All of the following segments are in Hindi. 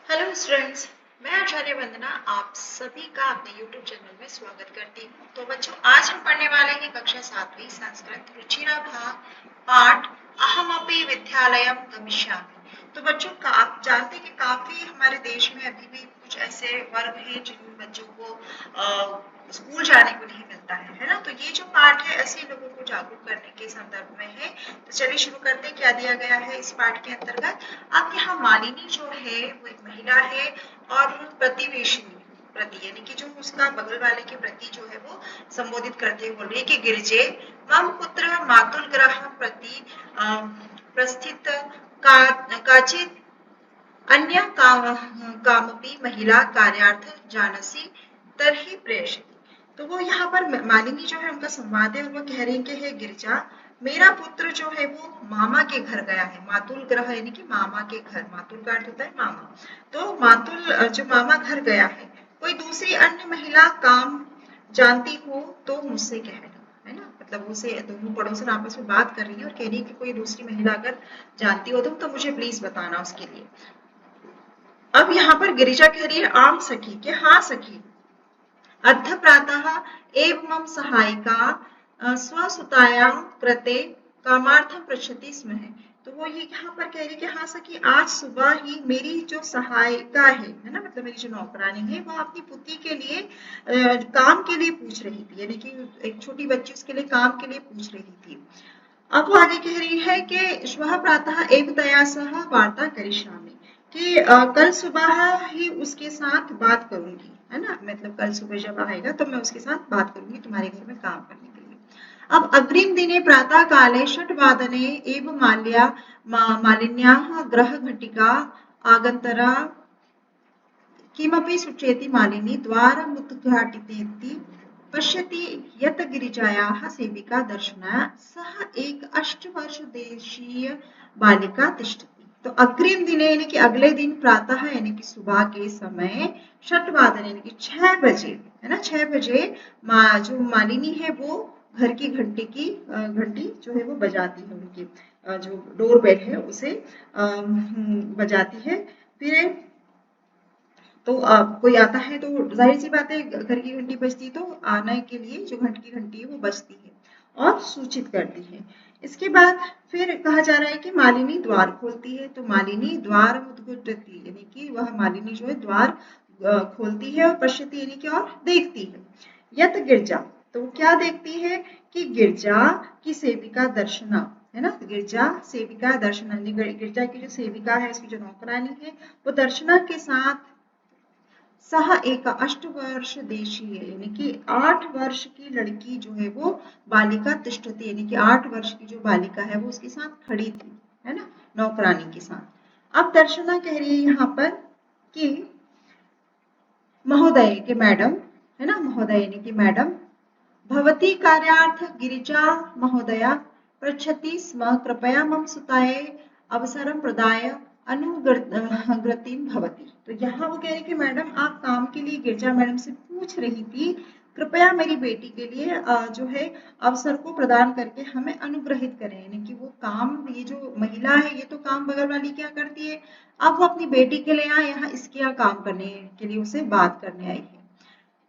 हेलो स्टूडेंट्स, मैं आचार्य वंदना आप सभी का अपने YouTube चैनल में स्वागत करती हूँ। तो बच्चों, आज हम पढ़ने वाले हैं कक्षा 7वीं संस्कृत रुचिरा भाग पाठ अहमपि विद्यालयम गमिष्यामि। तो बच्चों, आप जानते हैं कि काफी हमारे देश में अभी भी कुछ ऐसे वर्ग हैं जिन बच्चों को स्कूल जाने को नहीं मिलता है ना। तो ये जो पाठ है ऐसे लोगों को जागरूक करने के संदर्भ में है। तो चलिए शुरू करते हैं। क्या दिया गया है इस पाठ के अंतर्गत? अब यहाँ मालिनी जो है वो एक महिला है और प्रतिवेशिनी प्रति यानी कि जो उसका बगल वाले के प्रति जो है वो संबोधित करते हुए बोल रही है कि गिरजे मम पुत्र मातुल ग्रह प्रति प्रस्थित काचित अन्य कामपि महिला कार्यार्थ जानसी तरही प्रेषित। तो वो यहाँ पर मालिनी जो है उनका संवाद है और वो कह रही है कि हे गिरजा, मेरा पुत्र जो है वो मामा के घर गया है। मातुल ग्रह यानी कि मामा के घर, मातुल का अर्थ होता है मामा। तो मातुल जो मामा घर गया है, कोई दूसरी अन्य महिला काम जानती हो तो मुझसे कहना, है ना। मतलब उसे दोनों पड़ोसन आपस में बात कर रही है और कह रही है कि कोई दूसरी महिला अगर जानती हो तो मुझे प्लीज बताना उसके लिए। अब यहाँ पर गिरिजा कह रही है आम सखी के हाँ सखी, अद्य प्रातः एव मम सहायिका स्वसुतायां कृते कामार्थं पृच्छति स्म। तो वो ये यहाँ पर कह रही है कि हाँ सखी, आज सुबह ही मेरी जो सहायिका है ना, मतलब मेरी जो नौकरानी है, वो अपनी पुत्री के लिए काम के लिए पूछ रही थी, यानी कि एक छोटी बच्ची उसके लिए काम के लिए पूछ रही थी। अब वो आगे कह रही है कि श्वः प्रातः एव तया सह वार्ता करिष्यामि, कि कल सुबह ही उसके साथ बात करूंगी, है ना। मतलब कल सुबह जब आएगा तो मैं उसके साथ बात करूंगी तुम्हारे घर में काम करने के लिए। अब अग्रिम दिने प्रातः काले 6 वादने एव मालिन्याः ग्रह घटिका आगन्तरा किमपि सूचयति मालिनी द्वारमुद्घाटितेति पश्यति यत् गिरिजायाः सेविका दर्शना सह एक 8 वर्ष देशीय बालिका तिष्ठति। तो अग्रिम दिने यानी कि अगले दिन प्रातः यानी कि सुबह के समय 6 वादन यानी कि 6 बजे, है ना, 6 बजे जो मालिनी है वो घर की घंटी जो है वो बजाती है, उनकी जो डोर बेल है उसे बजाती है। फिर तो कोई आता है तो जाहिर सी बात है घर की घंटी बजती तो आने के लिए जो घर की घंटी है वो बजती है और सूचित करती है। इसके बाद फिर कहा जा रहा है कि मालिनी द्वार खोलती है। तो मालिनी द्वार मुद्घटति यानी कि वह मालिनी जो है द्वार खोलती है और पश्यति यानी कि और देखती है। यत गिरजा, तो क्या देखती है कि गिरजा की सेविका दर्शना, है ना। गिरजा सेविका दर्शना, गिरजा की जो सेविका है, उसकी जो नौकरानी है, वो दर्शना के साथ सह एक 8 वर्ष देशीय यानी कि 8 वर्ष की लड़की जो है वो बालिका तिष्ठति यानी कि 8 वर्ष की जो बालिका है वो उसके साथ खड़ी थी, है ना, नौकरानी के साथ। अब दर्शना कह रही है यहाँ पर कि महोदय के मैडम, है ना, महोदय यानी कि मैडम, भवती कार्यार्थ गिरिजा महोदया पृच्छति स्म, कृपया मम सुताये अवसरं प्रदाय अनुग्रतिं भवति। तो यहाँ वो कह रही कि मैडम आप काम के लिए गिरजा मैडम से पूछ रही थी, कृपया मेरी बेटी के लिए जो है अवसर को प्रदान करके हमें अनुग्रहित करें। यानी कि वो काम, ये जो महिला है ये तो काम बगल वाली क्या करती है, अब वो अपनी बेटी के लिए यहाँ इसके यहाँ काम करने के लिए उसे बात करने आई है।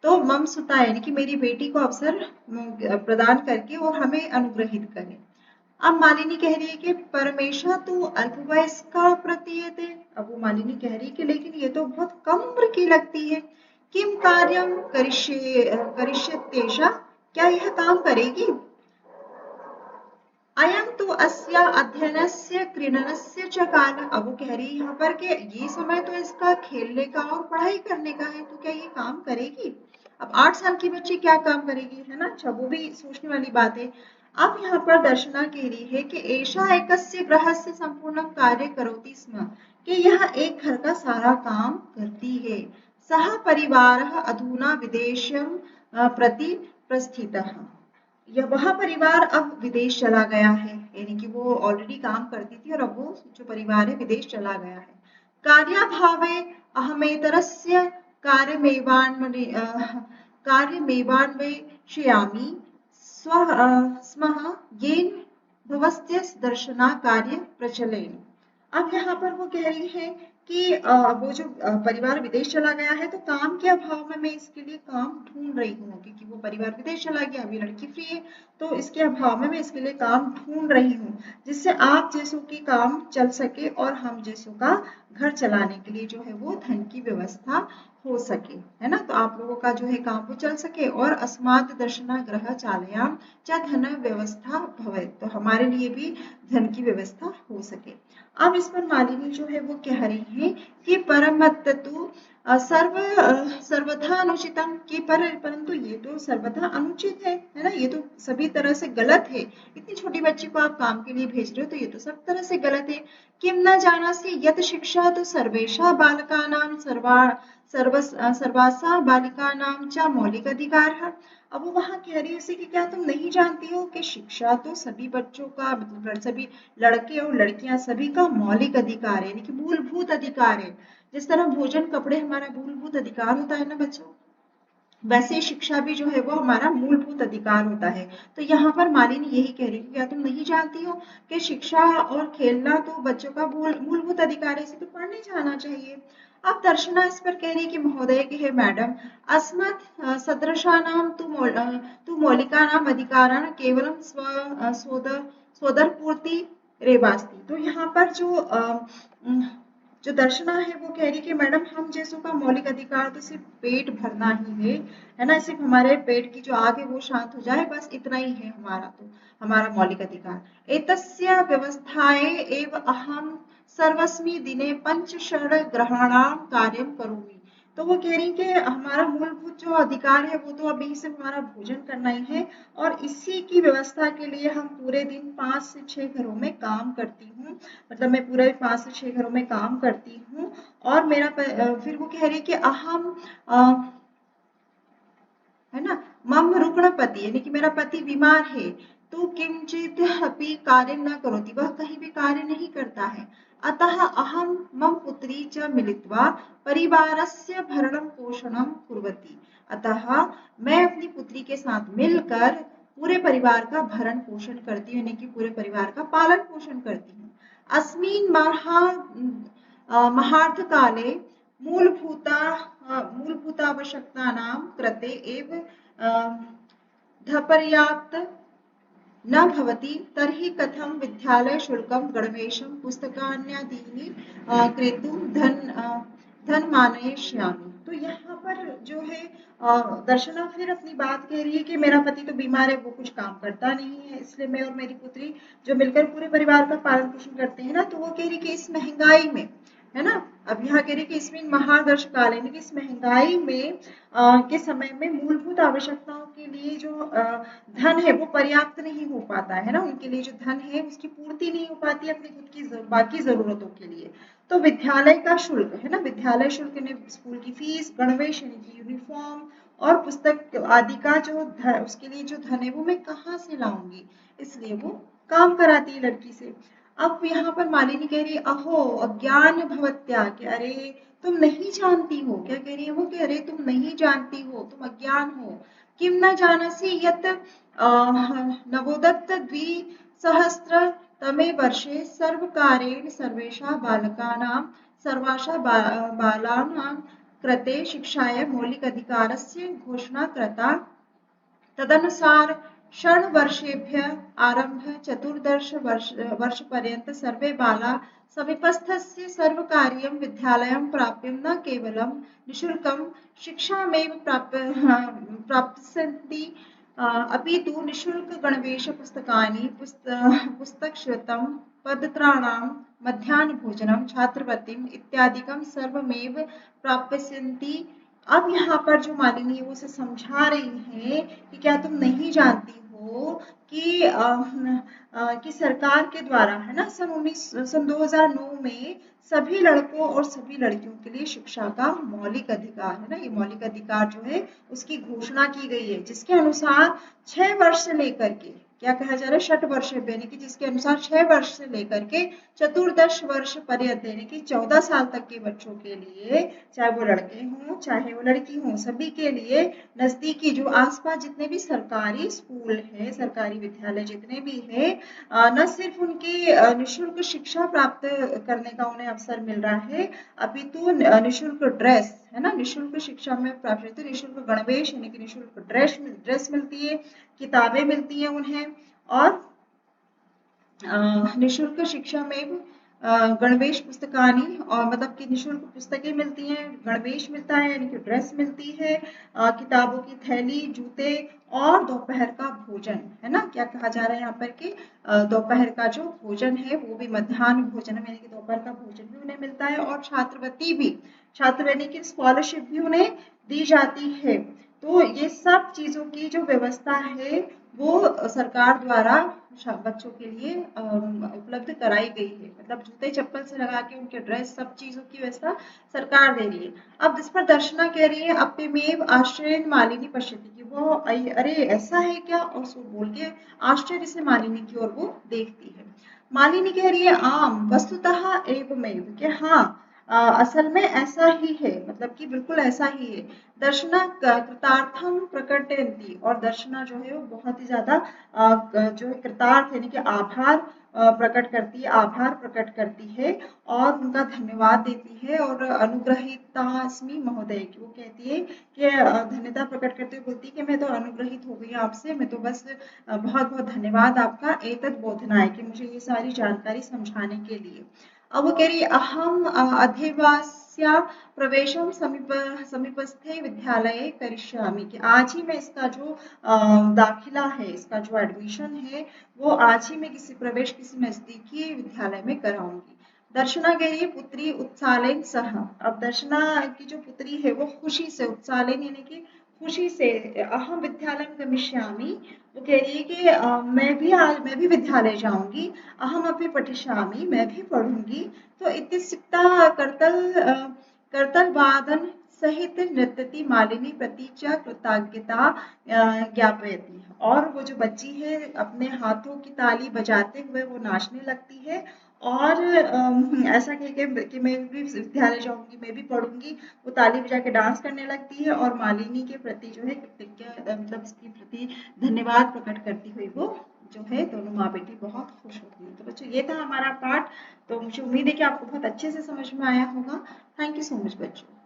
तो मम सुता यानी कि मेरी बेटी को अवसर प्रदान करके और हमें अनुग्रहित करें। अब मालिनी कह रही है कि परमेशा तो अल्पवयस्का प्रतीयते। अब वो मालिनी कह रही है कि लेकिन ये तो बहुत कम उम्र की लगती है। किम कार्यम करिष्यत्येषा, क्या यह काम करेगी? अयम तो अस्या अध्ययनस्य क्रीडनस्य च काल। अब वो कह रही है यहाँ पर कि ये समय तो इसका खेलने का और पढ़ाई करने का है, तो क्या ये काम करेगी? अब 8 साल की बच्ची क्या काम करेगी, है ना। अच्छा, वो भी सोचने वाली बात है। अब यहाँ पर दर्शना कह रही है कि एषा एकस्य गृहस्य संपूर्ण कार्य करोति स्म, कि यह एक घर का सारा काम करती है। सह परिवारः अधुना विदेशं प्रति प्रस्थितः, या वह परिवार अब विदेश चला गया है, यानी कि वो ऑलरेडी काम करती थी और अब वो जो परिवार है विदेश चला गया है। कार्याभावे अहमेतरस्य कार्यमेवान्वेषयामि स्मः येन भवस्य दर्शना कार्य प्रचलेन। अब यहाँ पर वो कह रही है कि वो जो परिवार विदेश चला गया है तो काम के अभाव में मैं इसके लिए काम ढूंढ रही हूँ, क्योंकि वो परिवार विदेश चला गया, अभी लड़की फ्री है, तो इसके अभाव में मैं इसके लिए काम ढूंढ रही हूँ, जिससे आप जैसों की काम चल सके और हम जैसों का घर चलाने के लिए जो है वो धन की व्यवस्था हो सके, है ना। तो आप लोगों का जो है काम वो चल सके। और अस्मात् दर्शना ग्रह चालयाम च धन व्यवस्था भवेत्, तो हमारे लिए भी धन की व्यवस्था हो सके। अब इस पर मालिनी जो है वो कह रही है कि परमत्तु सर्वथा अनुचितम, कि परंतु ये तो सर्वथा अनुचित है ना, ये तो सभी तरह से गलत है। इतनी छोटी बच्ची को आप काम के लिए भेज रहे हो तो ये तो सब तरह से गलत है। किम न जानासि यत शिक्षा तो सर्वेषा बालकानां सर्वासा बालिकानां च मौलिक अधिकारः। अब वो वहां कह रही है उसे कि क्या तुम नहीं जानती हो कि शिक्षा तो सभी बच्चों का, मतलब सभी लड़के और लड़कियां सभी का मौलिक अधिकार है, यानी कि मूलभूत अधिकार है। जिस तरह भोजन कपड़े हमारा मूलभूत अधिकार होता है ना बच्चों, वैसे शिक्षा भी जो है वो हमारा मूलभूत अधिकार होता है। तो यहाँ पर मालिनी यही कह रही है, क्या तुम नहीं जानती हो कि शिक्षा और खेलना तो बच्चों का मूलभूत अधिकार है, इसे तो पढ़ने जाना चाहिए। अब दर्शना इस पर कह रही है कि महोदय की है मैडम, अस्मत् सदृशानां तु मौलिकानां अधिकारान् केवलं सोदर पूर्ति रेवास्ति। तो यहाँ पर जो दर्शना है वो कह रही कि मैडम हम जैसों का मौलिक अधिकार तो सिर्फ पेट भरना ही है ना, सिर्फ हमारे पेट की जो आग है वो शांत हो जाए, बस इतना ही है हमारा, तो हमारा मौलिक अधिकार। एतस्य व्यवस्थाये एव अहम सर्वस्मि दिने पंचषड ग्रहाणां कार्यं करोमि। तो वो कह रही कि हमारा मूलभूत जो अधिकार है वो तो अभी सिर्फ हमारा भोजन करना ही है, और इसी की व्यवस्था के लिए हम पूरे दिन 5 से 6 घरों में काम करती हूँ, मतलब मैं पूरे 5 से 6 घरों में काम करती हूँ। और मेरा फिर वो कह रही कि अहम है ना, मम रुग्णपति, यानी कि मेरा पति बीमार है, तो किंचित अपि कार्य न करोति, वह कहीं भी कार्य नहीं करता है। अतः अहम मम पुत्री च मिलित्वा परिवारस्य भरणं पोषणं कुर्वती, अतः मैं अपनी पुत्री के साथ मिलकर पूरे परिवार का भरण पोषण करती हूँ, यानी कि पूरे परिवार का पालन पोषण करती हूँ। अस्मिन् महार्थ काले मूलभूतावश्यकतानां कृते एव धपर्याप्त न भवति, तर्हि कथं विद्यालयशुल्कं गणवेशं पुस्तकान्यादीनि क्रेतुं धनमानयिष्यामि। तो यहाँ पर जो है दर्शना फिर अपनी बात कह रही है कि मेरा पति तो बीमार है, वो कुछ काम करता नहीं है, इसलिए मैं और मेरी पुत्री जो मिलकर पूरे परिवार का पालन पोषण करते हैं ना, तो वो कह रही कि इस महंगाई में, है ना, अब यहाँ कह रही कि इसमें महादर्श काल, यानी कि इस महंगाई में के समय में मूलभूत आवश्यकताओं के लिए जो धन है वो पर्याप्त नहीं हो पाता है ना, उनके लिए जो धन है उसकी पूर्ति नहीं हो पाती अपनी खुद की बाकी जरूरतों के लिए। तो विद्यालय का शुल्क, है ना, विद्यालय शुल्क ने स्कूल की फीस, गणवेश यानी कि यूनिफॉर्म और पुस्तक आदि का जो उसके लिए जो धन है वो मैं कहाँ से लाऊंगी, इसलिए वो काम कराती है लड़की से। अब यहाँ पर मालिनी कह रही है अहो अज्ञान भवत्या, कि अरे तुम नहीं जानती हो, क्या कह रही है वो, कह रही तुम नहीं जानती हो, तुम अज्ञान हो। किम न जानसि यत् नवोदत्त द्विसहस्रतमे वर्षे सर्वकारेण सर्वाशा बालानां कृते शिक्षाय मौलिक अधिकारस्य घोषणा कृता। तदनुसार षण्वर्षेभ्यः आरभ्य 14 वर्षपर्यन्तं सर्वे बालाः समीपस्थस्य सर्वकारीयं विद्यालयं प्राप्य न केवलं निःशुल्कं शिक्षामेव प्राप्स्यन्ति, अपि तु निःशुल्कगणवेशपुस्तकानि, पुस्तकश्रुतं, पदत्राणां, मध्याह्नभोजनं, छात्रवृत्तिम् इत्यादिकं सर्वमेव प्राप्स्यन्ति। अब यहाँ पर जो मालिनी है वो उसे समझा रही है कि क्या तुम नहीं जानती हो कि सरकार के द्वारा, है ना, सन 2009 में सभी लड़कों और सभी लड़कियों के लिए शिक्षा का मौलिक अधिकार, है ना, ये मौलिक अधिकार जो है उसकी घोषणा की गई है, जिसके अनुसार 6 वर्ष से लेकर के क्या कहा जा रहा है, षट वर्ष यानी कि जिसके अनुसार 6 वर्ष से लेकर के चतुर्दश वर्ष पर्यंत यानी कि 14 साल तक के बच्चों के लिए, चाहे वो लड़के हों चाहे वो लड़की हों, सभी के लिए नजदीकी जो आसपास जितने भी सरकारी स्कूल है, सरकारी विद्यालय जितने भी है, न सिर्फ उनकी निःशुल्क शिक्षा प्राप्त करने का उन्हें अवसर मिल रहा है, अपितु निःशुल्क ड्रेस है ना, निःशुल्क शिक्षा में प्राप्त निःशुल्क गणवेश यानी कि निःशुल्क ड्रेस मिलती है, किताबें मिलती हैं उन्हें, और निःशुल्क शिक्षा में गणवेश पुस्तकानी, और मतलब कि निःशुल्क पुस्तकें मिलती हैं, गणवेश मिलता है यानी कि ड्रेस मिलती है, किताबों की थैली, जूते और दोपहर का भोजन, है ना। क्या कहा जा रहा है यहाँ पर कि दोपहर का जो भोजन है वो भी मध्याह्न भोजन यानी कि दोपहर का भोजन भी उन्हें मिलता है, और छात्रवृत्ति भी, छात्र यानी कि स्कॉलरशिप भी उन्हें दी जाती है। तो ये सब चीजों की जो व्यवस्था है वो सरकार द्वारा बच्चों के लिए उपलब्ध कराई गई है, मतलब जूते चप्पल से लगा के उनके ड्रेस, सब चीजों की व्यवस्था सरकार दे रही है। अब जिस पर दर्शना कह रही है अप्यमेव आश्चर्य मालिनी पश्यति, कि वो अरे ऐसा है क्या, और सो बोल के आश्चर्य से मालिनी की ओर वो देखती है। मालिनी कह रही है आम वस्तुतः एवमेव, कि हाँ असल में ऐसा ही है, मतलब कि बिल्कुल ऐसा ही है। दर्शना कृतार्थम प्रकटयन्ति, और दर्शना जो है वो बहुत ही ज्यादा जो है कृतार्थ यानी कि आभार प्रकट करती है, आभार प्रकट करती है और उनका धन्यवाद देती है, और अनुग्रहितास्मि महोदय की वो कहती है कि धन्यता प्रकट करते हुए बोलती है कि मैं तो अनुग्रहित हो गई आपसे, मैं तो बस बहुत बहुत धन्यवाद आपका एतद बोधनाय, कि मुझे ये सारी जानकारी समझाने के लिए। अब वो कह रही है अहम अधिवास्या प्रवेशम समीपस्थे विद्यालय करिष्यामि, कि आज ही मैं इसका जो दाखिला है, इसका जो एडमिशन है वो आज ही मैं किसी नजदीकी विद्यालय में कराऊंगी। दर्शना कह रही है पुत्री उत्सालेन सह, अब दर्शना की जो पुत्री है वो खुशी से, उत्सालेन यानी कि खुशी से, अहम विद्यालय गमिष्यामि, वो कह रही है कि मैं भी विद्यालय जाऊंगी, अहम अपि पठिष्यामि, मैं भी पढ़ूंगी। तो इत्युक्ता करतल वादन सहित नृत्यति मालिनी प्रति च कृतज्ञता ज्ञापयति, और वो जो बच्ची है अपने हाथों की ताली बजाते हुए वो नाचने लगती है, और ऐसा कह के कि मैं भी विद्यालय जाऊंगी, मैं भी पढ़ूंगी, वो ताली बजा के डांस करने लगती है, और मालिनी के प्रति जो है मतलब इसके प्रति धन्यवाद प्रकट करती हुई वो जो है दोनों माँ बेटी बहुत खुश होती है। तो बच्चों ये था हमारा पाठ, तो मुझे उम्मीद है कि आपको बहुत अच्छे से समझ में आया होगा। थैंक यू सो मच बच्चों।